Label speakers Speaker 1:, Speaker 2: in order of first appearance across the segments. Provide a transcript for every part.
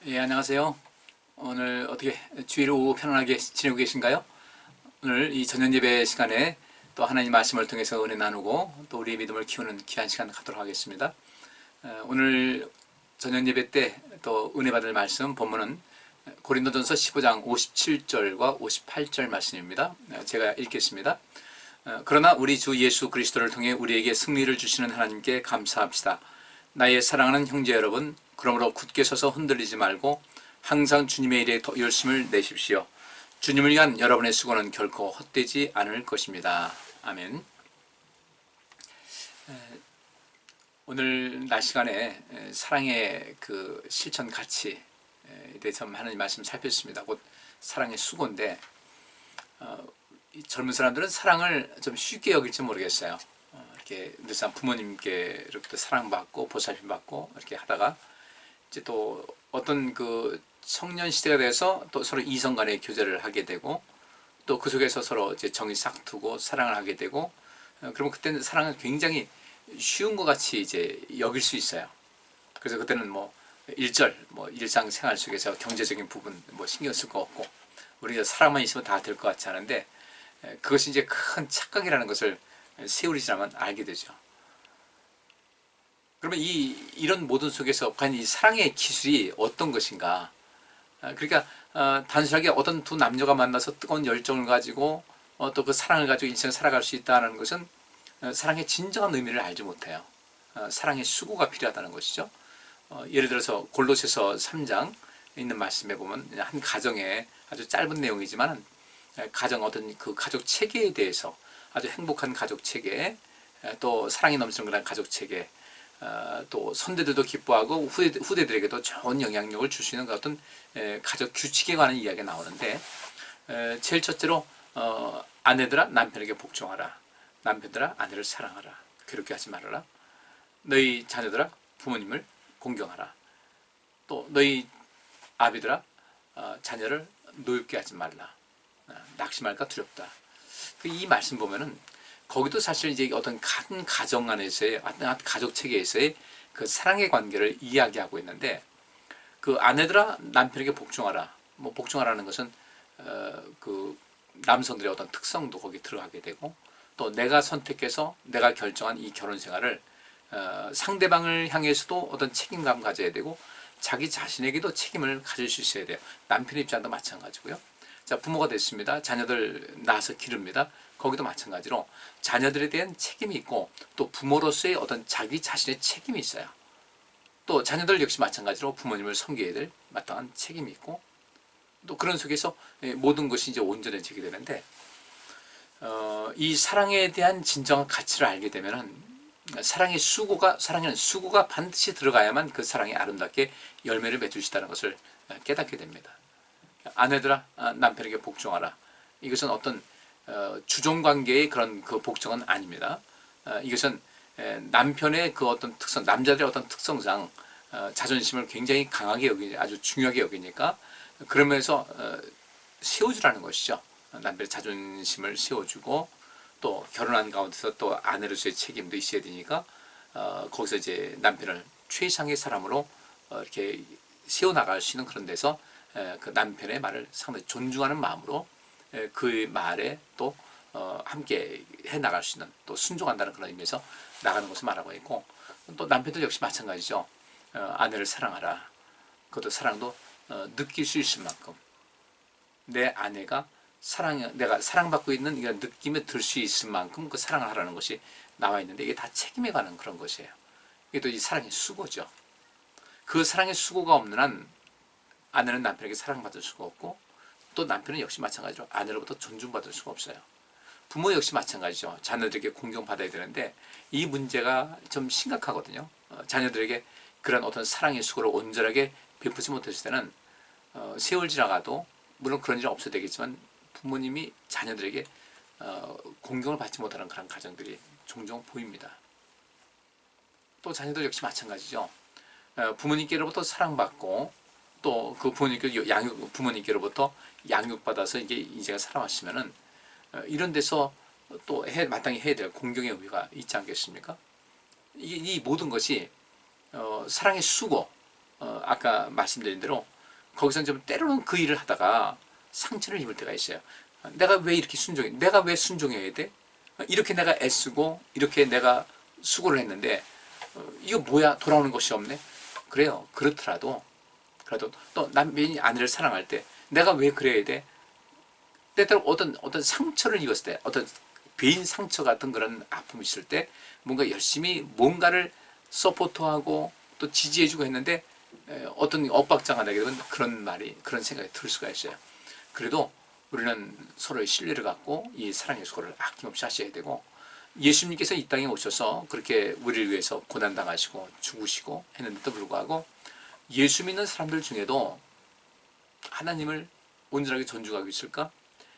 Speaker 1: 예, 안녕하세요. 오늘 어떻게 주일 오후 편안하게 지내고 계신가요? 오늘 이 저녁 예배 시간에 또 하나님 말씀을 통해서 은혜 나누고 또 우리의 믿음을 키우는 귀한 시간 갖도록 하겠습니다. 오늘 저녁 예배 때 또 은혜 받을 말씀 본문은 고린도전서 15장 57절과 58절 말씀입니다. 제가 읽겠습니다. 그러나 우리 주 예수 그리스도를 통해 우리에게 승리를 주시는 하나님께 감사합시다. 나의 사랑하는 형제 여러분, 그러므로 굳게 서서 흔들리지 말고 항상 주님의 일에 더 열심을 내십시오. 주님을 위한 여러분의 수고는 결코 헛되지 않을 것입니다. 아멘. 오늘 낮 시간에 사랑의 그 실천 가치에 대해서 하나님 말씀 살폈습니다. 곧 사랑의 수고인데 젊은 사람들은 사랑을 좀 쉽게 여길지 모르겠어요. 이렇게 늘상 부모님께로부터 사랑받고 보살핌받고 이렇게 하다가 이제 또 어떤 그 청년 시대가 돼서 또 서로 이성 간의 교제를 하게 되고 또 그 속에서 서로 이제 정이 싹 트고 사랑을 하게 되고 그러면 그때는 사랑은 굉장히 쉬운 것 같이 이제 여길 수 있어요. 그래서 그때는 뭐 일상생활 속에서 경제적인 부분 뭐 신경 쓸 거 없고 우리가 사랑만 있으면 다 될 것 같지 않은데 그것이 이제 큰 착각이라는 것을 세월이 지나면 알게 되죠. 그러면 이런 모든 속에서 과연 이 사랑의 기술이 어떤 것인가? 그러니까 단순하게 어떤 두 남녀가 만나서 뜨거운 열정을 가지고 또 그 사랑을 가지고 일생을 살아갈 수 있다는 것은 사랑의 진정한 의미를 알지 못해요. 사랑의 수고가 필요하다는 것이죠. 예를 들어서 골로새서 3장 있는 말씀에 보면 한 가정의 아주 짧은 내용이지만 가정 어떤 그 가족 체계에 대해서 아주 행복한 가족 체계, 또 사랑이 넘치는 그런 가족 체계, 또 선대들도 기뻐하고 후대들에게도 좋은 영향력을 줄 수 있는 어떤 가족 규칙에 관한 이야기가 나오는데 제일 첫째로 아내들아 남편에게 복종하라. 남편들아 아내를 사랑하라. 괴롭게 하지 말아라. 너희 자녀들아 부모님을 공경하라. 또 너희 아비들아 자녀를 노엽게 하지 말라. 낙심할까 두렵다. 이 말씀 보면은 거기도 사실 이제 어떤 한 가정 안에서의 가족 체계에서의 그 사랑의 관계를 이야기하고 있는데 그 아내들아 남편에게 복종하라. 뭐 복종하라는 것은 그 남성들의 어떤 특성도 거기 들어가게 되고 또 내가 선택해서 내가 결정한 이 결혼 생활을 상대방을 향해서도 어떤 책임감 가져야 되고 자기 자신에게도 책임을 가질 수 있어야 돼요. 남편의 입장도 마찬가지고요. 자, 부모가 됐습니다. 자녀들 낳아서 기릅니다. 거기도 마찬가지로 자녀들에 대한 책임이 있고 또 부모로서의 어떤 자기 자신의 책임이 있어요. 또 자녀들 역시 마찬가지로 부모님을 섬겨야 될 마땅한 책임이 있고 또 그런 속에서 모든 것이 이제 온전해지게 되는데 이 사랑에 대한 진정한 가치를 알게 되면은 사랑에는 수고가 반드시 들어가야만 그 사랑이 아름답게 열매를 맺을 수 있다는 것을 깨닫게 됩니다. 아내들아 남편에게 복종하라. 이것은 어떤 주종관계의 그런 그 복종은 아닙니다. 이것은 남편의 그 어떤 특성, 남자들의 어떤 특성상 자존심을 굉장히 강하게 아주 중요하게 여기니까 그러면서 세워주라는 것이죠. 남편의 자존심을 세워주고 또 결혼한 가운데서 또 아내로서의 책임도 있어야 되니까 거기서 이제 남편을 최상의 사람으로 이렇게 세워나갈 수 있는 그런 데서 그 남편의 말을 상당히 존중하는 마음으로 그 말에 또 함께 해나갈 수 있는 또 순종한다는 그런 의미에서 나가는 것을 말하고 있고 또 남편도 역시 마찬가지죠. 아내를 사랑하라. 그것도 사랑도 느낄 수 있을 만큼 내 아내가 내가 사랑받고 있는 이런 느낌을 들 수 있을 만큼 그 사랑을 하라는 것이 나와 있는데 이게 다 책임에 관한 그런 것이에요. 이게 또 이 사랑의 수고죠. 그 사랑의 수고가 없는 한 아내는 남편에게 사랑받을 수가 없고 또 남편은 역시 마찬가지로 아내로부터 존중받을 수가 없어요. 부모 역시 마찬가지죠. 자녀들에게 공경받아야 되는데 이 문제가 좀 심각하거든요. 자녀들에게 그런 어떤 사랑의 수고를 온전하게 베푸지 못했을 때는 세월 지나가도 물론 그런 일은 없어도 되겠지만 부모님이 자녀들에게 공경을 받지 못하는 그런 가정들이 종종 보입니다. 또 자녀들 역시 마찬가지죠. 부모님께로부터 사랑받고 또 그 부모님께로부터 양육받아서 이게 인생을 살아왔으면은 이런 데서 또 마땅히 해야 될 공경의 의미가 있지 않겠습니까? 이 모든 것이 사랑의 수고, 아까 말씀드린 대로 거기서 좀 때로는 그 일을 하다가 상처를 입을 때가 있어요. 내가 왜 이렇게 순종해? 내가 왜 순종해야 돼? 이렇게 내가 애쓰고 이렇게 내가 수고를 했는데 이거 뭐야? 돌아오는 것이 없네. 그래요. 그렇더라도 또 남편이 아내를 사랑할 때 내가 왜 그래야 돼? 때때로 어떤 상처를 입었을 때, 어떤 개인 상처 같은 그런 아픔이 있을 때 뭔가 열심히 뭔가를 서포트하고 또 지지해주고 했는데 어떤 엇박자가 나게 되면 그런 생각이 들 수가 있어요. 그래도 우리는 서로의 신뢰를 갖고 이 사랑의 수고를 아낌없이 하셔야 되고, 예수님께서 이 땅에 오셔서 그렇게 우리를 위해서 고난당하시고 죽으시고 했는데도 불구하고 예수 믿는 사람들 중에도 하나님을 온전하게 존중하고 있을까?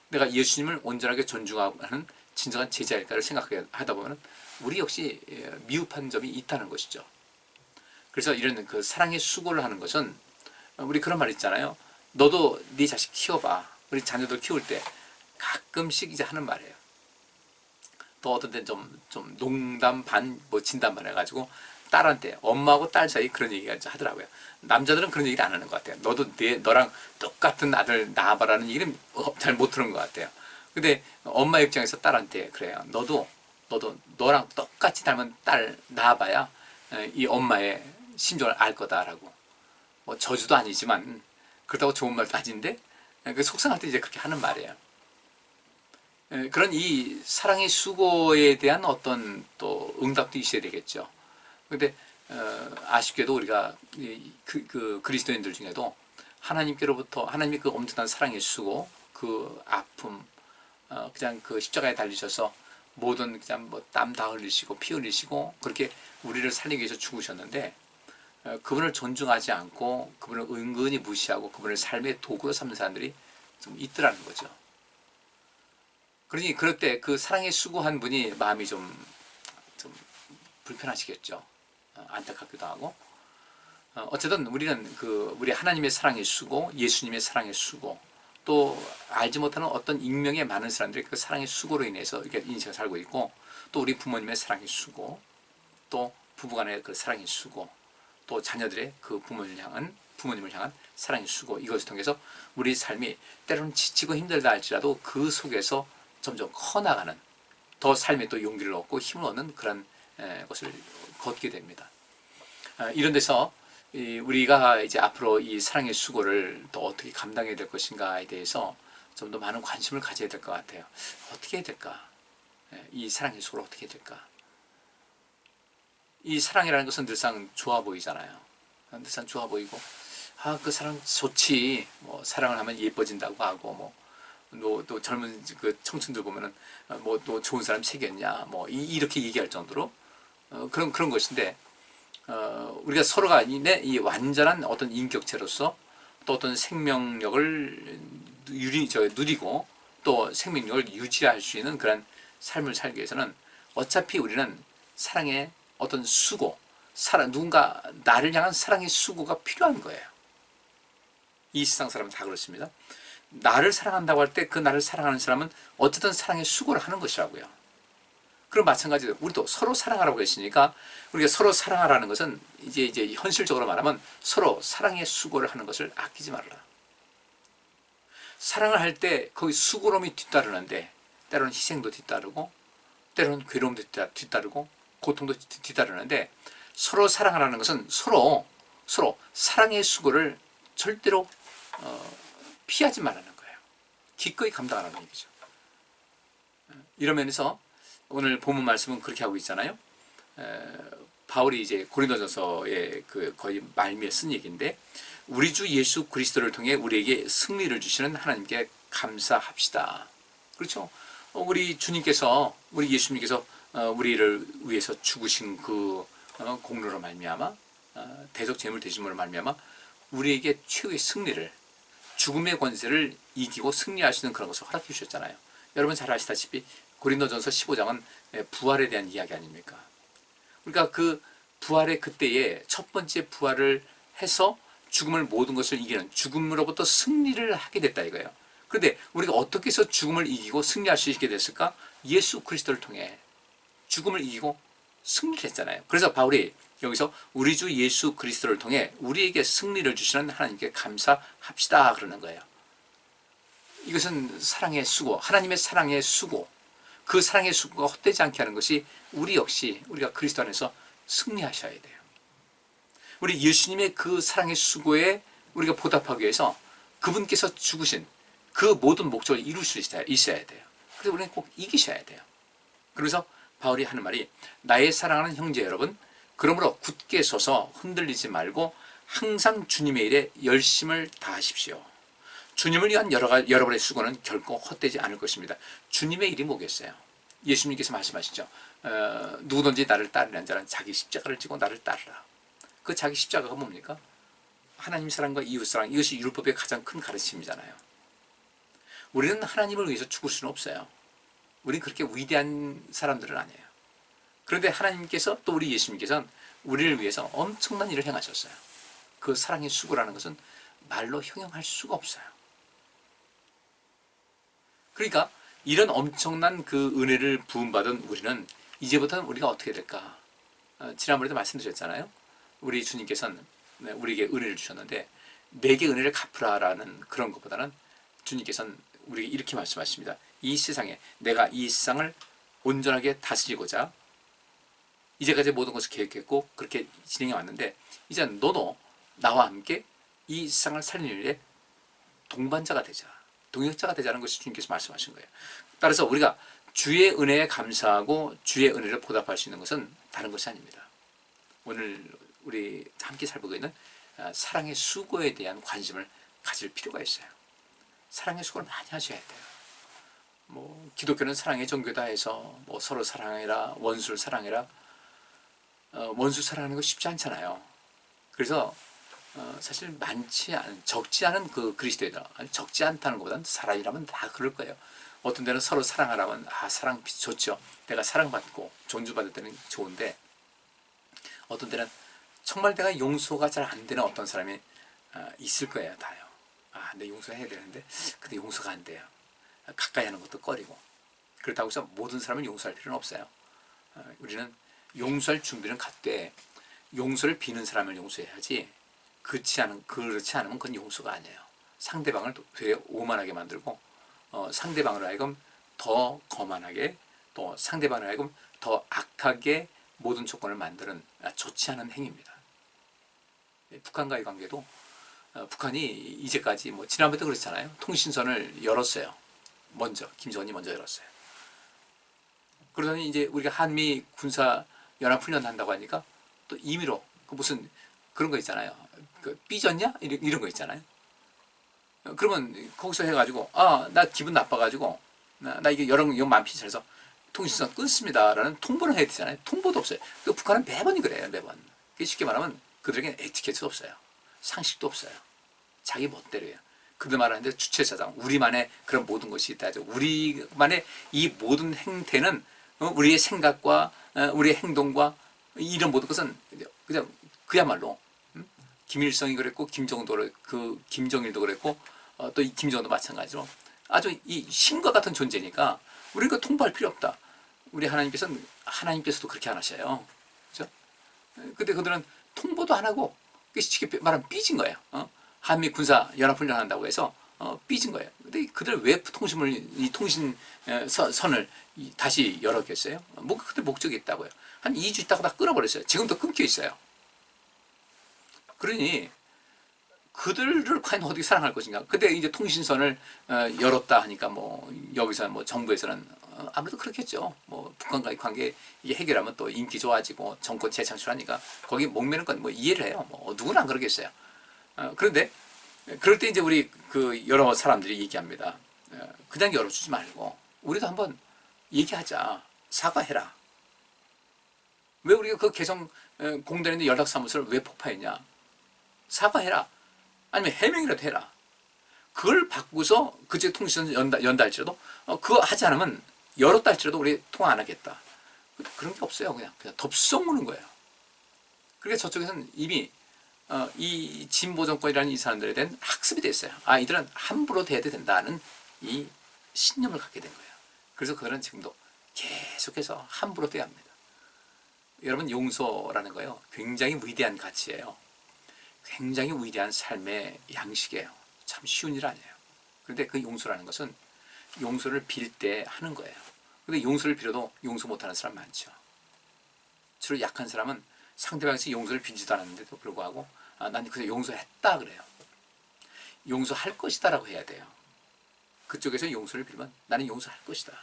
Speaker 1: 내가 예수님을 온전하게 존중하는 진정한 제자일까를 생각하다 보면 우리 역시 미흡한 점이 있다는 것이죠. 그래서 이런 그 사랑의 수고를 하는 것은, 우리 그런 말 있잖아요. 너도 네 자식 키워봐. 우리 자녀들 키울 때 가끔씩 이제 하는 말이에요. 또 어떤 때는 좀 농담 반, 진담 반 해가지고 딸한테, 엄마하고 딸 사이 그런 얘기가 하더라고요. 남자들은 그런 얘기를 안 하는 것 같아요. 너도 너랑 똑같은 아들 낳아봐라는 얘기는 잘 못 들은 것 같아요. 근데 엄마 입장에서 딸한테 그래요. 너도 너랑 똑같이 닮은 딸 낳아봐야 이 엄마의 심정을 알 거다라고. 저주도 아니지만 그렇다고 좋은 말도 아닌데 그 속상할 때 이제 그렇게 하는 말이에요. 그런 이 사랑의 수고에 대한 어떤 또 응답도 있어야 되겠죠. 근데 아쉽게도 우리가 그 그리스도인들 중에도 하나님께로부터 하나님의 그 엄청난 사랑의 수고, 그 아픔, 그냥 그 십자가에 달리셔서 모든 그냥 땀 다 흘리시고 피 흘리시고 그렇게 우리를 살리기 위해서 죽으셨는데, 그분을 존중하지 않고 그분을 은근히 무시하고 그분을 삶의 도구로 삼는 사람들이 좀 있더라는 거죠. 그러니 그럴 때 그 사랑에 수고한 분이 마음이 좀 불편하시겠죠. 안타깝기도 하고. 어쨌든 우리는 우리 하나님의 사랑의 수고, 예수님의 사랑의 수고, 또 알지 못하는 어떤 익명의 많은 사람들이 그 사랑의 수고로 인해서 이렇게 인생을 살고 있고, 또 우리 부모님의 사랑의 수고, 또 부부간의 그 사랑의 수고, 또 자녀들의 그 부모님을 향한 사랑의 수고, 이것을 통해서 우리 삶이 때로는 지치고 힘들다 할지라도 그 속에서 점점 커나가는, 더 삶에 또 용기를 얻고 힘을 얻는 그런 것을 걷게 됩니다. 이런 데서 우리가 이제 앞으로 이 사랑의 수고를 또 어떻게 감당해야 될 것인가에 대해서 좀 더 많은 관심을 가져야 될 것 같아요. 어떻게 해야 될까? 이 사랑의 수고를 어떻게 해야 될까? 이 사랑이라는 것은 늘상 좋아 보이잖아요. 늘상 좋아 보이고, 그 사랑 좋지. 사랑을 하면 예뻐진다고 하고, 또 젊은 그 청춘들 보면은 또 좋은 사람 새겼냐, 이렇게 얘기할 정도로 그런 것인데, 우리가 서로가 이 완전한 어떤 인격체로서 또 어떤 생명력을 누리고 또 생명력을 유지할 수 있는 그런 삶을 살기 위해서는 어차피 우리는 사랑의 어떤 수고, 누군가 나를 향한 사랑의 수고가 필요한 거예요. 이 세상 사람은 다 그렇습니다. 나를 사랑한다고 할 때 그 나를 사랑하는 사람은 어쨌든 사랑의 수고를 하는 것이라고요. 그럼 마찬가지로 우리도 서로 사랑하라고 했으니까, 우리가 서로 사랑하라는 것은 이제 현실적으로 말하면 서로 사랑의 수고를 하는 것을 아끼지 말라. 사랑을 할 때 거기 수고로움이 뒤따르는데 때로는 희생도 뒤따르고 때로는 괴로움도 뒤따르고 고통도 뒤따르는데, 서로 사랑하라는 것은 서로 사랑의 수고를 절대로 피하지 말라는 거예요. 기꺼이 감당하라는 얘기죠. 이런 면에서 오늘 본문 말씀은 그렇게 하고 있잖아요. 바울이 이제 고린도전서의 거의 말미에 쓴 얘기인데, 우리 주 예수 그리스도를 통해 우리에게 승리를 주시는 하나님께 감사합시다. 그렇죠? 우리 주님께서, 우리 예수님께서 우리를 위해서 죽으신 그 공로로 말미암아, 대적 제물 되심으로 말미암아 우리에게 최후의 승리를, 죽음의 권세를 이기고 승리할 수 있는 그런 것을 허락해 주셨잖아요. 여러분 잘 아시다시피 고린도전서 15장은 부활에 대한 이야기 아닙니까? 그러니까 그 부활의 그때에 첫 번째 부활을 해서 죽음을 모든 것을 이기는, 죽음으로부터 승리를 하게 됐다 이거예요. 그런데 우리가 어떻게 해서 죽음을 이기고 승리할 수 있게 됐을까? 예수 그리스도를 통해 죽음을 이기고 승리를 했잖아요. 그래서 바울이 여기서 우리 주 예수 그리스도를 통해 우리에게 승리를 주시는 하나님께 감사합시다 그러는 거예요. 이것은 사랑의 수고, 하나님의 사랑의 수고, 그 사랑의 수고가 헛되지 않게 하는 것이 우리 역시 우리가 그리스도 안에서 승리하셔야 돼요. 우리 예수님의 그 사랑의 수고에 우리가 보답하기 위해서 그분께서 죽으신 그 모든 목적을 이룰 수 있어야 돼요. 그래서 우리는 꼭 이기셔야 돼요. 그래서 바울이 하는 말이 나의 사랑하는 형제 여러분, 그러므로 굳게 서서 흔들리지 말고 항상 주님의 일에 열심을 다하십시오. 주님을 위한 여러분의 수고는 결코 헛되지 않을 것입니다. 주님의 일이 뭐겠어요? 예수님께서 말씀하시죠. 누구든지 나를 따르는 자는 자기 십자가를 지고 나를 따르라. 그 자기 십자가가 뭡니까? 하나님 사랑과 이웃 사랑, 이것이 율법의 가장 큰 가르침이잖아요. 우리는 하나님을 위해서 죽을 수는 없어요. 우리는 그렇게 위대한 사람들은 아니에요. 그런데 하나님께서 또 우리 예수님께서는 우리를 위해서 엄청난 일을 행하셨어요. 그 사랑의 수고라는 것은 말로 형용할 수가 없어요. 그러니까 이런 엄청난 그 은혜를 부음받은 우리는 이제부터는 우리가 어떻게 될까? 지난번에도 말씀드렸잖아요. 우리 주님께서는 우리에게 은혜를 주셨는데 내게 은혜를 갚으라라는 그런 것보다는 주님께서는 우리에게 이렇게 말씀하십니다. 이 세상에 내가 이 세상을 온전하게 다스리고자 이제까지 모든 것을 계획했고 그렇게 진행해 왔는데 이제 너도 나와 함께 이 세상을 살리는 일에 동반자가 되자, 동역자가 되자는 것이 주님께서 말씀하신 거예요. 따라서 우리가 주의 은혜에 감사하고 주의 은혜를 보답할 수 있는 것은 다른 것이 아닙니다. 오늘 우리 함께 살고 있는 사랑의 수고에 대한 관심을 가질 필요가 있어요. 사랑의 수고를 많이 하셔야 돼요. 기독교는 사랑의 종교다 해서 서로 사랑해라, 원수를 사랑해라. 원수 사랑하는 거 쉽지 않잖아요. 그래서 사실 적지 않은 그 그리스도인들, 적지 않다는 것보다는 사람이라면 다 그럴 거예요. 어떤 데는 서로 사랑하라면 사랑 좋죠. 내가 사랑받고 존중받을 때는 좋은데 어떤 때는 정말 내가 용서가 잘 안 되는 어떤 사람이 있을 거예요. 다요. 내 용서해야 되는데 근데 용서가 안 돼요. 가까이 하는 것도 꺼리고. 그렇다고 해서 모든 사람을 용서할 필요는 없어요. 우리는 용서할 준비는 갖되 용서를 비는 사람을 용서해야지 그렇지 않으면 그건 용서가 아니에요. 상대방을 되게 오만하게 만들고 상대방을 하여금 더 거만하게 또 상대방을 하여금 더 악하게 모든 조건을 만드는 좋지 않은 행위입니다. 북한과의 관계도 북한이 이제까지 지난번에도 그렇잖아요. 통신선을 열었어요. 김정은이 먼저 열었어요. 그러더니 이제 우리가 한미 군사 연합훈련 한다고 하니까 또 임의로 무슨 그런 거 있잖아요. 삐졌냐? 이런 거 있잖아요. 그러면 거기서 해가지고 나 기분 나빠가지고 나 이게 이거 만피해서 통신선 끊습니다라는 통보를 해야 되잖아요. 통보도 없어요. 북한은 매번이 그래요. 매번. 쉽게 말하면 그들에게는 에티켓도 없어요. 상식도 없어요. 자기 멋대로예요. 그들 말하는데 주체사상 우리만의 그런 모든 것이 있다 하죠. 우리만의 이 모든 행태는 우리의 생각과 우리의 행동과 이런 모든 것은 그냥 그야말로 김일성이 그랬고 김정일도 그랬고 또 이 김정은도 마찬가지로 아주 이 신과 같은 존재니까 우리가 통보할 필요 없다. 우리 하나님께서도 그렇게 안 하셔요. 그죠? 근데 그들은 통보도 안 하고 쉽게 말하면 삐진 거예요. 한미 군사 연합훈련 한다고 해서 삐진 거예요. 근데 그들 왜 이 통신 선을 다시 열었겠어요? 그때 목적이 있다고요. 한 2주 있다가 다 끊어버렸어요. 지금도 끊겨 있어요. 그러니 그들을 과연 어떻게 사랑할 것인가? 근데 이제 통신선을 열었다 하니까 여기서 정부에서는 아무래도 그렇겠죠. 북한과의 관계 해결하면 또 인기 좋아지고 정권 재창출하니까 거기 목매는 건 이해를 해요. 누구나 안 그러겠어요. 그런데 그럴 때 이제 우리 여러 사람들이 얘기합니다. 그냥 열어주지 말고 우리도 한번 얘기하자. 사과해라. 왜 우리가 그 개성 공단에 있는 연락사무소를 왜 폭파했냐? 사과해라. 아니면 해명이라도 해라. 그걸 바꾸서 그제 통신선 연다 할지라도 그거 하지 않으면 열었다 할지라도 우리 통화 안 하겠다. 그런 게 없어요. 그냥 덥석 무는 거예요. 그러니까 저쪽에서는 이미 이 진보 정권이라는 이 사람들에 대한 학습이 됐어요. 이들은 함부로 대해도 된다는 이 신념을 갖게 된 거예요. 그래서 그들은 지금도 계속해서 함부로 대합니다. 여러분, 용서라는 거요, 굉장히 위대한 가치예요. 굉장히 위대한 삶의 양식이에요. 참 쉬운 일 아니에요. 그런데 그 용서라는 것은 용서를 빌 때 하는 거예요. 근데 용서를 빌어도 용서 못하는 사람 많죠. 주로 약한 사람은 상대방에서 용서를 빌지도 않았는데도 불구하고 난 그래서 용서했다 그래요. 용서할 것이다 라고 해야 돼요. 그쪽에서 용서를 빌면 나는 용서할 것이다.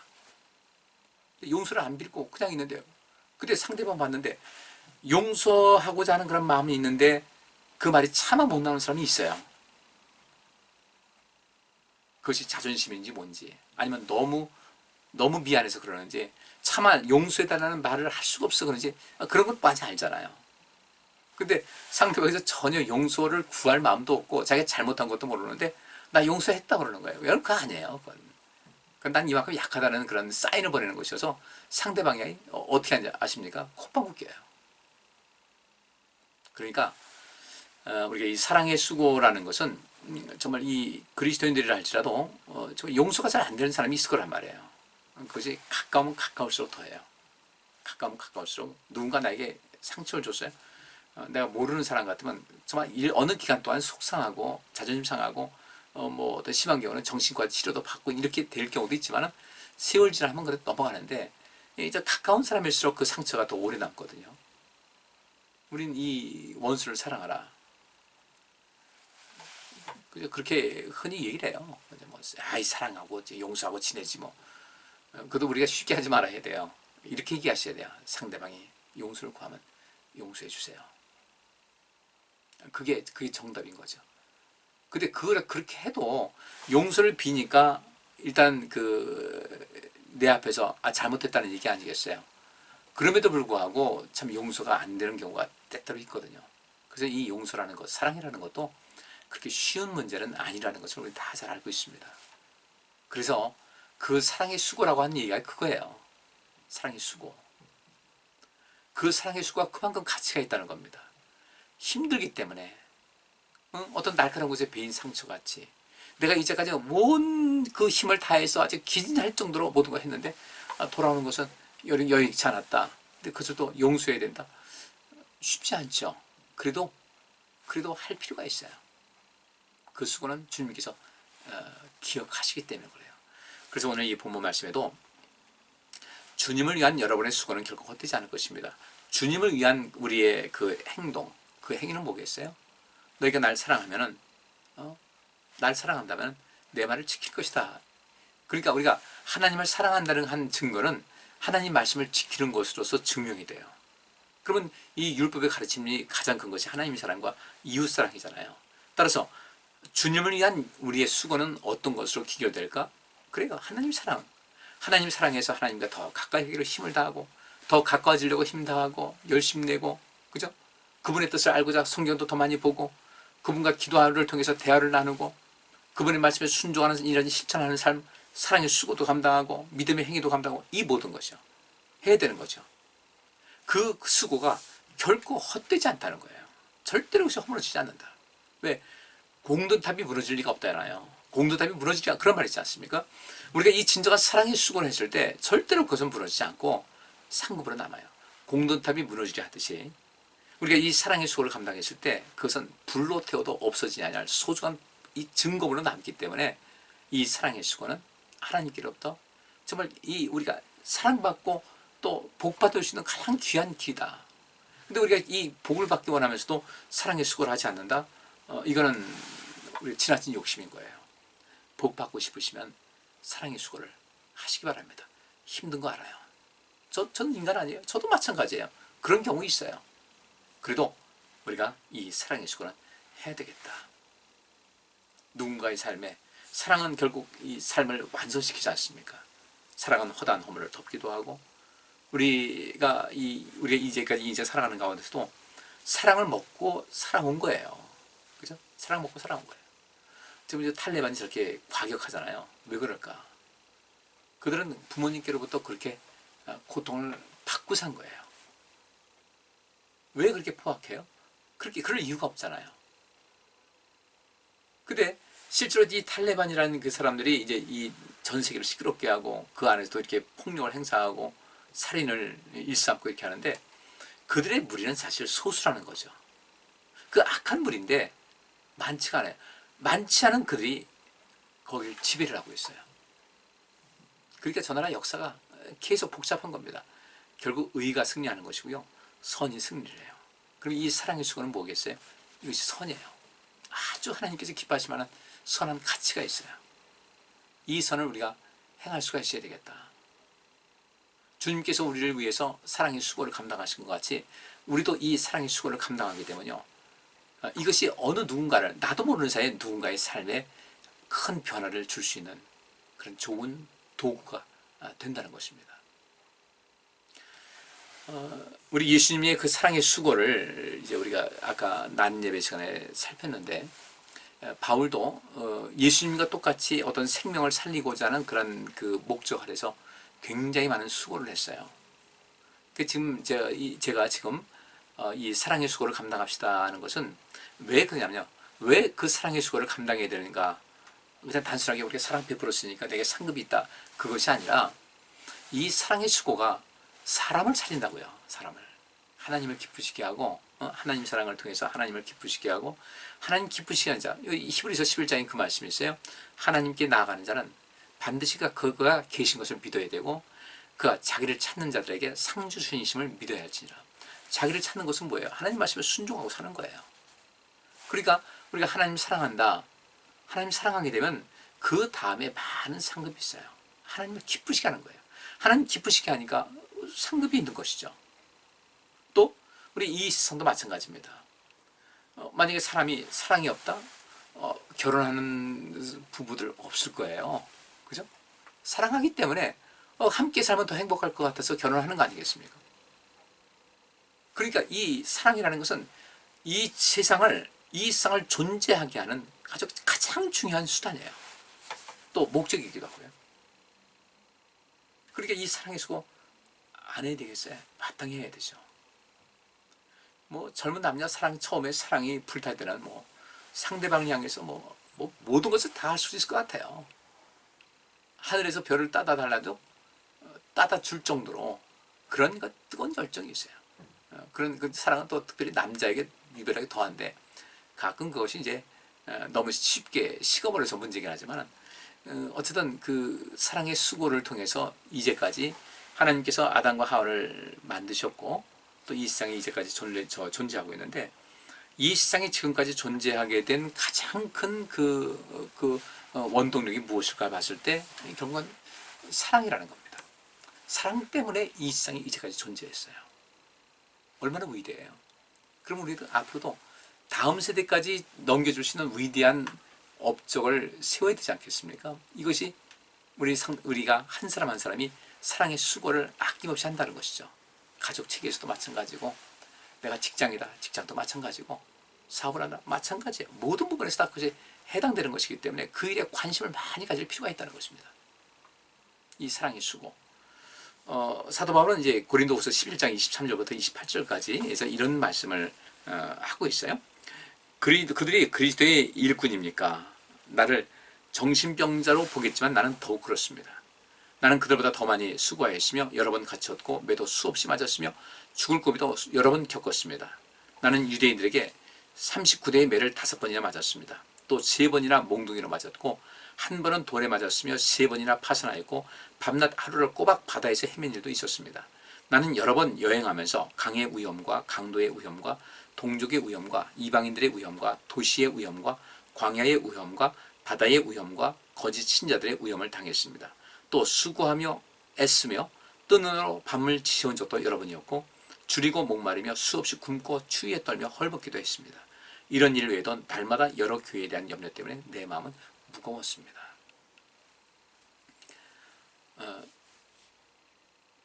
Speaker 1: 용서를 안 빌고 그냥 있는데요. 근데 상대방 봤는데 용서하고자 하는 그런 마음이 있는데 그 말이 차마 못 나오는 사람이 있어요. 그것이 자존심인지 뭔지, 아니면 너무 미안해서 그러는지, 차마 용서해달라는 말을 할 수가 없어 그런지, 그런 건 많이 알잖아요. 근데 상대방에서 전혀 용서를 구할 마음도 없고 자기가 잘못한 것도 모르는데 나 용서했다 그러는 거예요. 여러분, 그거 아니에요. 그건 난 이만큼 약하다는 그런 사인을 보내는 것이어서 상대방이 어떻게 하는지 아십니까? 콧방귀 껴요. 그러니까 우리가 이 사랑의 수고라는 것은 정말 이 그리스도인들이라 할지라도 용서가 잘 안 되는 사람이 있을 거란 말이에요. 그것이 가까우면 가까울수록 더해요. 가까우면 가까울수록 누군가 나에게 상처를 줬어요. 내가 모르는 사람 같으면 정말 어느 기간 동안 속상하고 자존심 상하고 뭐 어떤 심한 경우는 정신과 치료도 받고 이렇게 될 경우도 있지만은 세월 지나면 그래도 넘어가는데, 이제 가까운 사람일수록 그 상처가 더 오래 남거든요. 우린 이 원수를 사랑하라. 그렇게 흔히 얘기를 해요. 뭐, 아이, 사랑하고 용서하고 지내지 뭐. 그것도 우리가 쉽게 하지 말아야 돼요. 이렇게 얘기하셔야 돼요. 상대방이 용서를 구하면 용서해 주세요. 그게 정답인 거죠. 근데 그걸 그렇게 해도 용서를 비니까 일단 내 앞에서 잘못했다는 얘기 아니겠어요. 그럼에도 불구하고 참 용서가 안 되는 경우가 때때로 있거든요. 그래서 이 용서라는 것, 사랑이라는 것도 그렇게 쉬운 문제는 아니라는 것을 우리 다 잘 알고 있습니다. 그래서 그 사랑의 수고라고 하는 얘기가 그거예요. 사랑의 수고. 그 사랑의 수고가 그만큼 가치가 있다는 겁니다. 힘들기 때문에, 어떤 날카로운 곳에 베인 상처같이 내가 이제까지 온 그 힘을 다해서 아주 기진할 정도로 모든 걸 했는데 돌아오는 것은 여의치 않았다. 근데 그것도 용서해야 된다. 쉽지 않죠. 그래도 할 필요가 있어요. 그 수고는 주님께서 기억하시기 때문에 그래요. 그래서 오늘 이 본문 말씀에도 주님을 위한 여러분의 수고는 결코 헛되지 않을 것입니다. 주님을 위한 우리의 그 행동, 그 행위는 뭐겠어요? 너희가 날 사랑하면은, 날 사랑한다면 내 말을 지킬 것이다. 그러니까 우리가 하나님을 사랑한다는 한 증거는 하나님 말씀을 지키는 것으로서 증명이 돼요. 그러면 이 율법의 가르침이 가장 큰 것이 하나님의 사랑과 이웃 사랑이잖아요. 따라서 주님을 위한 우리의 수고는 어떤 것으로 기결될까? 그래요, 하나님 사랑. 하나님 사랑해서 하나님과 더 가까이 하기로 힘을 다하고, 더 가까워지려고 힘 다하고 열심 내고, 그죠? 그분의 뜻을 알고자 성경도 더 많이 보고, 그분과 기도를 통해서 대화를 나누고, 그분의 말씀에 순종하는 이런 실천하는 삶, 사랑의 수고도 감당하고 믿음의 행위도 감당하고, 이 모든 것이요, 해야 되는 거죠. 그 수고가 결코 헛되지 않다는 거예요. 절대로 그것이 허물어지지 않는다. 왜? 공든탑이 무너질 리가 없잖아요. 공든탑이 무너지지 않, 그런 말 있지 않습니까? 우리가 이 진정한 사랑의 수고를 했을 때 절대로 그것은 무너지지 않고 상급으로 남아요. 공든탑이 무너지려 하듯이 우리가 이 사랑의 수고를 감당했을 때 그것은 불로 태워도 없어지지 않을 소중한 이 증거물로 남기 때문에 이 사랑의 수고는 하나님께로부터 정말 우리가 사랑받고 또 복받을 수 있는 가장 귀한 길이다. 근데 우리가 이 복을 받기 원하면서도 사랑의 수고를 하지 않는다? 이거는 우리 지나친 욕심인 거예요. 복 받고 싶으시면 사랑의 수고를 하시기 바랍니다. 힘든 거 알아요. 저는 인간 아니에요. 저도 마찬가지예요. 그런 경우 있어요. 그래도 우리가 이 사랑의 수고는 해야 되겠다. 누군가의 삶에 사랑은 결국 이 삶을 완성시키지 않습니까? 사랑은 허다한 허물을 덮기도 하고, 우리가 이제까지 인생 살아가는 가운데서도 사랑을 먹고 살아온 거예요. 그죠? 사랑 먹고 살아온 거예요. 지금 이제 탈레반이 저렇게 과격하잖아요. 왜 그럴까? 그들은 부모님께로부터 그렇게 고통을 받고 산 거예요. 왜 그렇게 포악해요? 그럴 이유가 없잖아요. 근데 실제로 이 탈레반이라는 그 사람들이 이제 이 전 세계를 시끄럽게 하고 그 안에서도 이렇게 폭력을 행사하고 살인을 일삼고 이렇게 하는데, 그들의 무리는 사실 소수라는 거죠. 그 악한 무리인데 많지가 않아요. 많지 않은 그들이 거기를 지배를 하고 있어요. 그러니까 저 나라 역사가 계속 복잡한 겁니다. 결국 의가 승리하는 것이고요. 선이 승리를 해요. 그럼 이 사랑의 수고는 뭐겠어요? 이것이 선이에요. 아주 하나님께서 기뻐하실 만한 선한 가치가 있어요. 이 선을 우리가 행할 수가 있어야 되겠다. 주님께서 우리를 위해서 사랑의 수고를 감당하신 것 같이 우리도 이 사랑의 수고를 감당하게 되면요, 이것이 어느 누군가를, 나도 모르는 사이에 누군가의 삶에 큰 변화를 줄 수 있는 그런 좋은 도구가 된다는 것입니다. 우리 예수님의 그 사랑의 수고를 이제 우리가 아까 낮 예배 시간에 살폈는데, 바울도 예수님과 똑같이 어떤 생명을 살리고자 하는 그런 그 목적 아래서 굉장히 많은 수고를 했어요. 지금 제가 지금 이 사랑의 수고를 감당합시다 하는 것은 왜 그러냐면요, 왜 그 사랑의 수고를 감당해야 되는가? 그냥 단순하게 우리가 사랑 베풀었으니까 내게 상급이 있다, 그것이 아니라 이 사랑의 수고가 사람을 살린다고요. 사람을 하나님을 기쁘시게 하고, 하나님 사랑을 통해서 하나님을 기쁘시게 하고, 하나님 기쁘시게 하는 자, 히브리서 11장에 그 말씀이 있어요. 하나님께 나아가는 자는 반드시 그가 계신 것을 믿어야 되고, 그가 자기를 찾는 자들에게 상주신심을 믿어야 할지니라. 자기를 찾는 것은 뭐예요? 하나님 말씀에 순종하고 사는 거예요. 그러니까 우리가 하나님 사랑한다, 하나님 사랑하게 되면 그 다음에 많은 상급이 있어요. 하나님을 기쁘시게 하는 거예요. 하나님 기쁘시게 하니까 상급이 있는 것이죠. 또 우리 이 세상도 마찬가지입니다. 만약에 사랑이 없다? 결혼하는 부부들 없을 거예요. 그죠? 사랑하기 때문에 함께 살면 더 행복할 것 같아서 결혼하는 거 아니겠습니까? 그러니까 이 사랑이라는 것은 이 세상을 존재하게 하는 가장 중요한 수단이에요. 또 목적이기도 하고요. 그러니까 이 사랑의 수고 안 해야 되겠어요? 마땅히 해야 되죠. 젊은 남녀 처음에 사랑이 불탈 때는 상대방을 향해서 모든 것을 다 할 수 있을 것 같아요. 하늘에서 별을 따다 달라도 따다 줄 정도로 그런 뜨거운 열정이 있어요. 그런 그 사랑은 또 특별히 남자에게 유별하게 더한데, 가끔 그것이 이제 너무 쉽게 식어버려서 문제긴 하지만, 어쨌든 그 사랑의 수고를 통해서 이제까지 하나님께서 아담과 하와를 만드셨고, 또 이 세상에 이제까지 존재하고 있는데, 이 세상이 지금까지 존재하게 된 가장 큰 원동력이 무엇일까 봤을 때 결국은 사랑이라는 겁니다. 사랑 때문에 이 세상이 이제까지 존재했어요. 얼마나 위대해요. 그럼 우리도 앞으로도 다음 세대까지 넘겨줄 수 있는 위대한 업적을 세워야 되지 않겠습니까? 이것이 우리가 한 사람 한 사람이 사랑의 수고를 아낌없이 한다는 것이죠. 가족 체계에서도 마찬가지고, 내가 직장도 마찬가지고, 사업을 한다 마찬가지예요. 모든 부분에서 다 그것이 해당되는 것이기 때문에 그 일에 관심을 많이 가질 필요가 있다는 것입니다. 이 사랑의 수고. 사도 바울은 이제 고린도후서 11장 23절부터 28절까지 해서 이런 말씀을 하고 있어요. 그들이 그리스도의 일꾼입니까? 나를 정신병자로 보겠지만 나는 더욱 그렇습니다. 나는 그들보다 더 많이 수고하였으며 여러 번 갇혔고 매도 수없이 맞았으며 죽을 고비도 여러 번 겪었습니다. 나는 유대인들에게 39대의 매를 5번이나 맞았습니다. 또 3번이나 몽둥이로 맞았고, 한 번은 돌에 맞았으며 3번이나 파선하였고, 밤낮 하루를 꼬박 바다에서 헤맨 일도 있었습니다. 나는 여러 번 여행하면서 강의 위험과 강도의 위험과 동족의 위험과 이방인들의 위험과 도시의 위험과 광야의 위험과 바다의 위험과 거짓 신자들의 위험을 당했습니다. 또 수고하며 애쓰며 뜬 눈으로 밤을 지새운 적도 여러 번이었고, 줄이고 목마르며 수없이 굶고 추위에 떨며 헐벗기도 했습니다. 이런 일 외에도 날마다 여러 교회에 대한 염려 때문에 내 마음은 무거웠습니다.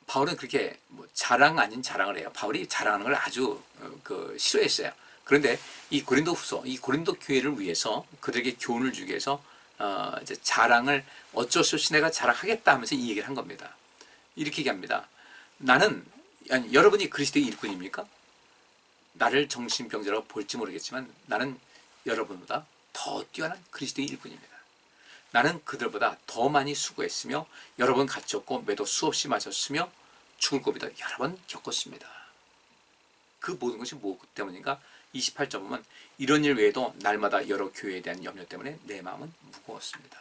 Speaker 1: 바울은 그렇게 자랑 아닌 자랑을 해요. 바울이 자랑하는 걸 아주 싫어했어요. 그런데 이 고린도 교회를 위해서 그들에게 교훈을 주기 위해서 이제 자랑을 어쩔 수 없이 내가 자랑하겠다 하면서 이 얘기를 한 겁니다. 이렇게 얘기합니다. 여러분이 그리스도의 일꾼입니까? 나를 정신병자라고 볼지 모르겠지만 나는 여러분보다 더 뛰어난 그리스도의 일꾼입니다. 나는 그들보다 더 많이 수고했으며 여러 번 갇혔고 매도 수없이 맞았으며 죽을 고비도 여러 번 겪었습니다. 그 모든 것이 무엇 때문인가? 28절 보면 이런 일 외에도 날마다 여러 교회에 대한 염려 때문에 내 마음은 무거웠습니다.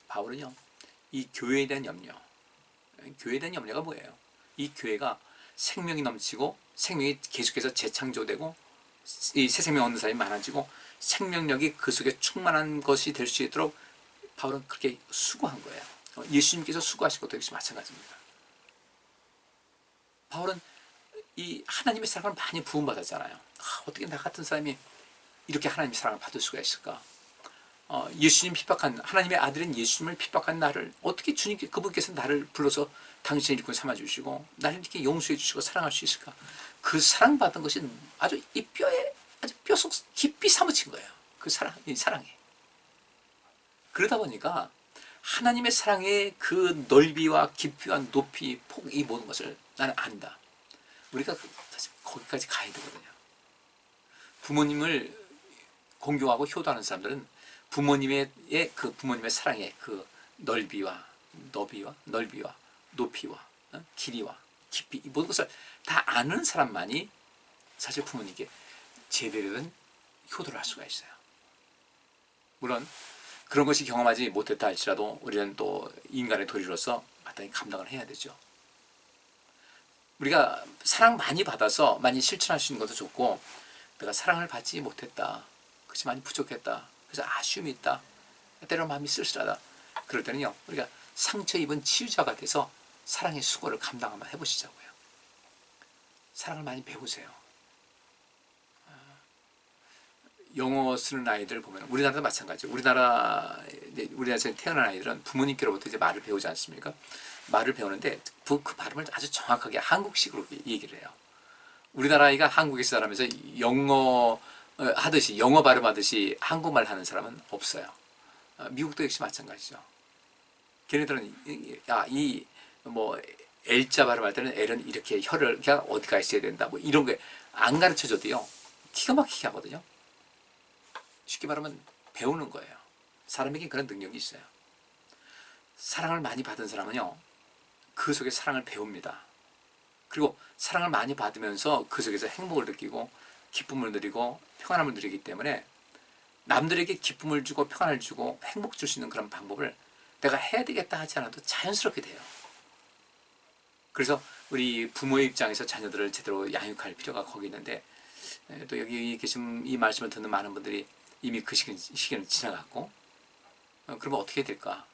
Speaker 1: 바울은요, 이 교회에 대한 염려, 교회에 대한 염려가 뭐예요? 이 교회가 생명이 넘치고 생명이 계속해서 재창조되고 이 새 생명 얻는 사람이 많아지고 생명력이 그 속에 충만한 것이 될 수 있도록 바울은 그렇게 수고한 거예요. 예수님께서 수고하신 것도 역시 마찬가지입니다. 바울은 이 하나님의 사랑을 많이 부음받았잖아요. 어떻게 나 같은 사람이 이렇게 하나님의 사랑을 받을 수가 있을까? 예수님 핍박한, 하나님의 아들인 예수님을 핍박한 나를 어떻게 주님께, 그분께서 나를 불러서 당신의 일꾼 삼아주시고 나를 이렇게 용서해 주시고 사랑할 수 있을까? 그 사랑받은 것이 아주 이 뼈에 아주 뼈속 깊이 사무친 거예요. 그 사랑, 이 사랑에. 그러다 보니까 하나님의 사랑의 그 넓이와 깊이와 높이, 폭, 이 모든 것을 나는 안다. 우리가 사실 거기까지 가야 되거든요. 부모님을 공경하고 효도하는 사람들은 부모님의 사랑의 그 넓이와 높이와 길이와 깊이, 이 모든 것을 다 아는 사람만이 사실 부모님께 제대로 된 효도를 할 수가 있어요. 물론 그런 것이 경험하지 못했다 할지라도 우리는 또 인간의 도리로서 마땅히 감당을 해야 되죠. 우리가 사랑 많이 받아서 많이 실천할 수 있는 것도 좋고, 내가 사랑을 받지 못했다, 그것이 많이 부족했다, 그래서 아쉬움이 있다, 때로 마음이 쓸쓸하다, 그럴 때는요, 우리가 상처 입은 치유자가 돼서 사랑의 수고를 감당 한번 해보시자고요. 사랑을 많이 배우세요. 영어 쓰는 아이들 보면 우리나라도 마찬가지예요. 우리나라에서 태어난 아이들은 부모님께로부터 이제 말을 배우지 않습니까? 말을 배우는데 그 발음을 아주 정확하게 한국식으로 얘기를 해요. 우리나라 아이가 한국에서 자라면서 영어 하듯이, 영어 발음하듯이 한국말 하는 사람은 없어요. 미국도 역시 마찬가지죠. 걔네들은 뭐 L자 발음할 때는 L은 이렇게 혀를 그냥 어디가 있어야 된다, 뭐 이런 거 안 가르쳐줘도요, 기가 막히게 하거든요. 쉽게 말하면 배우는 거예요. 사람에게 그런 능력이 있어요. 사랑을 많이 받은 사람은요, 그 속에 사랑을 배웁니다. 그리고 사랑을 많이 받으면서 그 속에서 행복을 느끼고 기쁨을 누리고 평안함을 누리기 때문에 남들에게 기쁨을 주고 평안을 주고 행복 줄 수 있는 그런 방법을 내가 해야 되겠다 하지 않아도 자연스럽게 돼요. 그래서 우리 부모의 입장에서 자녀들을 제대로 양육할 필요가 거기 있는데, 또 여기 계신 이 말씀을 듣는 많은 분들이 이미 그 시기는 지나갔고, 그러면 어떻게 될까?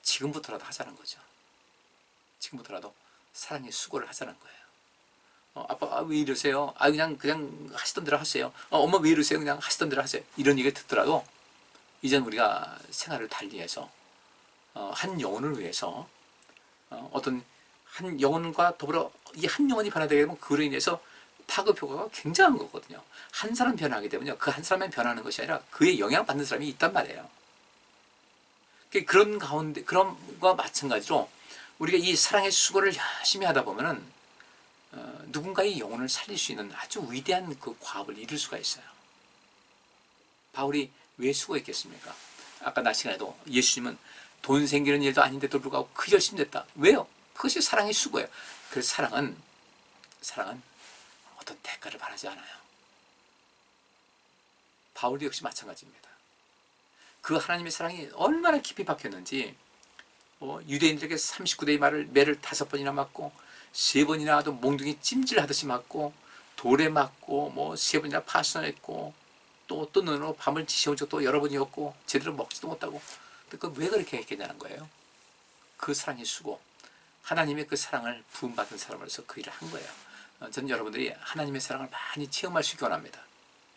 Speaker 1: 지금부터라도 하자는 거죠. 지금부터라도 사랑의 수고를 하자는 거예요. 아빠 왜 이러세요? 그냥 하시던 대로 하세요. 엄마 왜 이러세요? 그냥 하시던 대로 하세요. 이런 얘기 듣더라도 이젠 우리가 생활을 달리해서 한 영혼을 위해서 어떤 한 영혼과 더불어 이 한 영혼이 변화되게 되면 그로 인해서 파급 효과가 굉장한 거거든요. 한 사람 변화하게 되면요, 그 한 사람만 변하는 것이 아니라 그의 영향받는 사람이 있단 말이에요. 그런 가운데, 그런 것과 마찬가지로 우리가 이 사랑의 수고를 열심히 하다 보면은 누군가의 영혼을 살릴 수 있는 아주 위대한 그 과업을 이룰 수가 있어요. 바울이 왜 수고했겠습니까? 아까 나 시간에도 예수님은 돈 생기는 일도 아닌데도 불구하고 그 열심히 됐다. 왜요? 그것이 사랑의 수고예요. 그래서 사랑은 어떤 대가를 바라지 않아요. 바울도 역시 마찬가지입니다. 그 하나님의 사랑이 얼마나 깊이 박혔는지, 유대인들에게 39대의 매를 5번이나 맞고 3번이나 몽둥이 찜질하듯이 맞고 돌에 맞고 3번이나 파손했고 또 눈으로 밤을 지새운 적도 여러 번이었고 제대로 먹지도 못하고, 그 왜 그렇게 했겠냐는 거예요. 그 사랑의 수고, 하나님의 그 사랑을 부음받은 사람으로서 그 일을 한 거예요. 저는 여러분들이 하나님의 사랑을 많이 체험할 수 있기 원합니다.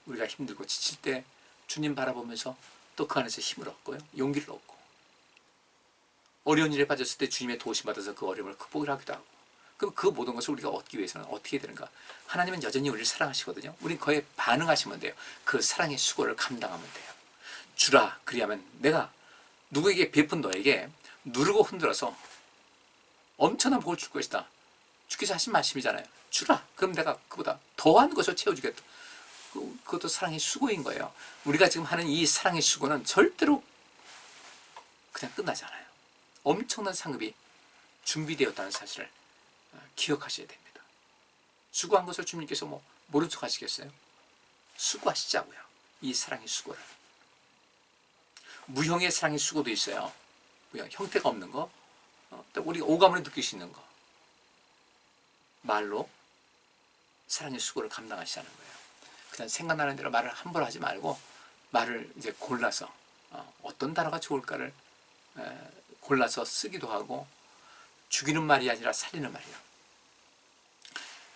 Speaker 1: 우리가 힘들고 지칠 때 주님 바라보면서 또 그 안에서 힘을 얻고요, 용기를 얻고, 어려운 일에 빠졌을 때 주님의 도우심 받아서 그 어려움을 극복을 하기도 하고, 그럼 그 모든 것을 우리가 얻기 위해서는 어떻게 해야 되는가? 하나님은 여전히 우리를 사랑하시거든요. 우리는 그에 반응하시면 돼요. 그 사랑의 수고를 감당하면 돼요. 주라, 그리하면 내가 누구에게 베푼 너에게 누르고 흔들어서 엄청난 복을 줄 것이다. 주께서 하신 말씀이잖아요. 주라, 그럼 내가 그보다 더한 것을 채워주겠다. 그것도 사랑의 수고인 거예요. 우리가 지금 하는 이 사랑의 수고는 절대로 그냥 끝나지 않아요. 엄청난 상급이 준비되었다는 사실을 기억하셔야 됩니다. 수고한 것을 주님께서 모른 척 하시겠어요? 수고하시자고요. 이 사랑의 수고를. 무형의 사랑의 수고도 있어요. 무형, 형태가 없는 거, 또 우리가 오감으로 느낄 수 있는 거. 말로 사랑의 수고를 감당하시자는 거예요. 그냥 생각나는 대로 말을 함부로 하지 말고 말을 이제 골라서 어떤 단어가 좋을까를 골라서 쓰기도 하고, 죽이는 말이 아니라 살리는 말이에요.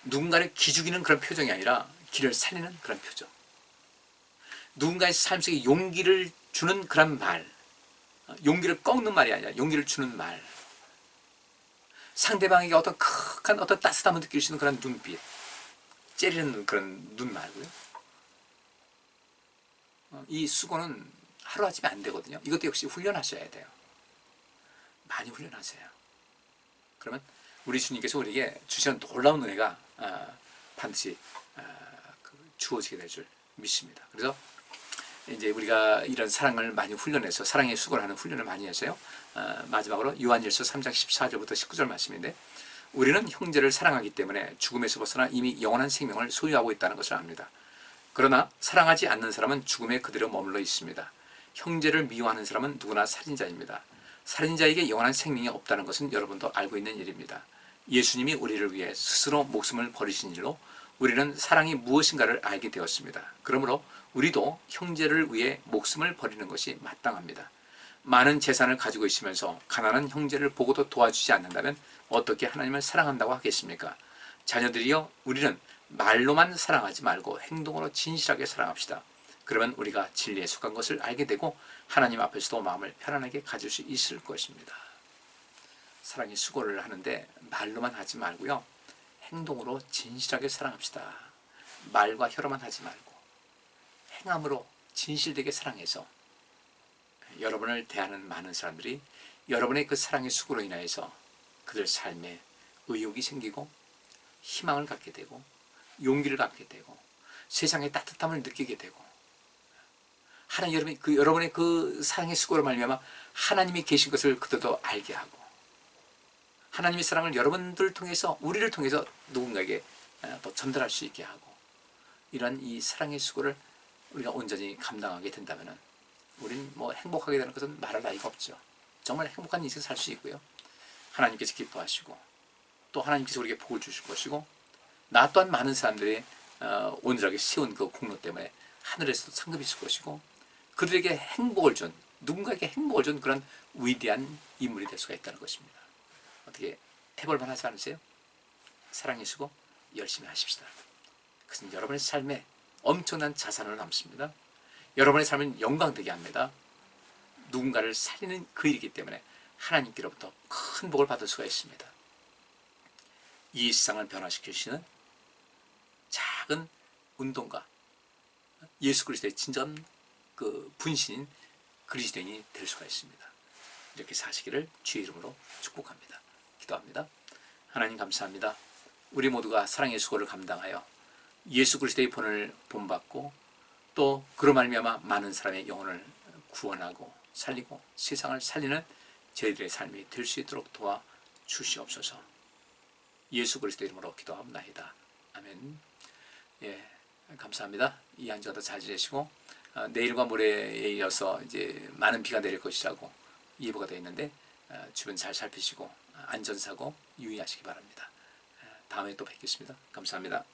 Speaker 1: 누군가를 기죽이는 그런 표정이 아니라 기를 살리는 그런 표정. 누군가의 삶 속에 용기를 주는 그런 말, 용기를 꺾는 말이 아니라 용기를 주는 말, 상대방에게 어떤 극한 어떤 따뜻함을 느낄 수 있는 그런 눈빛, 째리는 그런 눈 말고요. 이 수고는 하루아침에 안 되거든요. 이것도 역시 훈련하셔야 돼요. 많이 훈련하세요. 그러면 우리 주님께서 우리에게 주시는 놀라운 은혜가 반드시 주어지게 될 줄 믿습니다. 그래서 이제 우리가 이런 사랑을 많이 훈련해서 사랑의 수고를 하는 훈련을 많이 해서요. 마지막으로 요한일서 3장 14절부터 19절 말씀인데, 우리는 형제를 사랑하기 때문에 죽음에서 벗어나 이미 영원한 생명을 소유하고 있다는 것을 압니다. 그러나 사랑하지 않는 사람은 죽음에 그대로 머물러 있습니다. 형제를 미워하는 사람은 누구나 살인자입니다. 살인자에게 영원한 생명이 없다는 것은 여러분도 알고 있는 일입니다. 예수님이 우리를 위해 스스로 목숨을 버리신 일로 우리는 사랑이 무엇인가를 알게 되었습니다. 그러므로 우리도 형제를 위해 목숨을 버리는 것이 마땅합니다. 많은 재산을 가지고 있으면서 가난한 형제를 보고도 도와주지 않는다면 어떻게 하나님을 사랑한다고 하겠습니까? 자녀들이여, 우리는 말로만 사랑하지 말고 행동으로 진실하게 사랑합시다. 그러면 우리가 진리에 속한 것을 알게 되고 하나님 앞에서도 마음을 편안하게 가질 수 있을 것입니다. 사랑의 수고를 하는데 말로만 하지 말고요, 행동으로 진실하게 사랑합시다. 말과 혀로만 하지 말고 행함으로 진실되게 사랑해서 여러분을 대하는 많은 사람들이 여러분의 그 사랑의 수고로 인하여서 그들 삶에 의욕이 생기고 희망을 갖게 되고 용기를 갖게 되고 세상의 따뜻함을 느끼게 되고, 하나님, 여러분의 그 사랑의 수고로 말미암아 하나님이 계신 것을 그들도 알게 하고, 하나님의 사랑을 여러분들 통해서, 우리를 통해서 누군가에게 또 전달할 수 있게 하고, 이런 이 사랑의 수고를 우리가 온전히 감당하게 된다면 우리는 뭐 행복하게 되는 것은 말할 나위가 없죠. 정말 행복한 인생 살 수 있고요, 하나님께서 기뻐하시고 또 하나님께서 우리에게 복을 주실 것이고, 나 또한 많은 사람들이 온전하게 세운 그 공로 때문에 하늘에서도 상급이 있을 것이고, 그들에게 행복을 준, 누군가에게 행복을 준 그런 위대한 인물이 될 수가 있다는 것입니다. 어떻게 해볼 만하지 않으세요? 사랑의 수고 열심히 하십시다. 그것은 여러분의 삶에 엄청난 자산으로 남습니다. 여러분의 삶은 영광되게 합니다. 누군가를 살리는 그 일이기 때문에 하나님께로부터 큰 복을 받을 수가 있습니다. 이 세상을 변화시키시는 작은 운동가, 예수 그리스도의 진정 그 분신인 그리스도인이 될 수가 있습니다. 이렇게 사시기를 주의 이름으로 축복합니다. 기도합니다. 하나님 감사합니다. 우리 모두가 사랑의 수고를 감당하여 예수 그리스도의 본을 본받고 또 그로 말미암아 많은 사람의 영혼을 구원하고 살리고 세상을 살리는 저희들의 삶이 될 수 있도록 도와 주시옵소서. 예수 그리스도 이름으로 기도합니다. 아멘. 예, 감사합니다. 이 한 주도 잘 지내시고 내일과 모레에 이어서 이제 많은 비가 내릴 것이라고 예보가 되어 있는데 주변 잘 살피시고 안전사고 유의하시기 바랍니다. 다음에 또 뵙겠습니다. 감사합니다.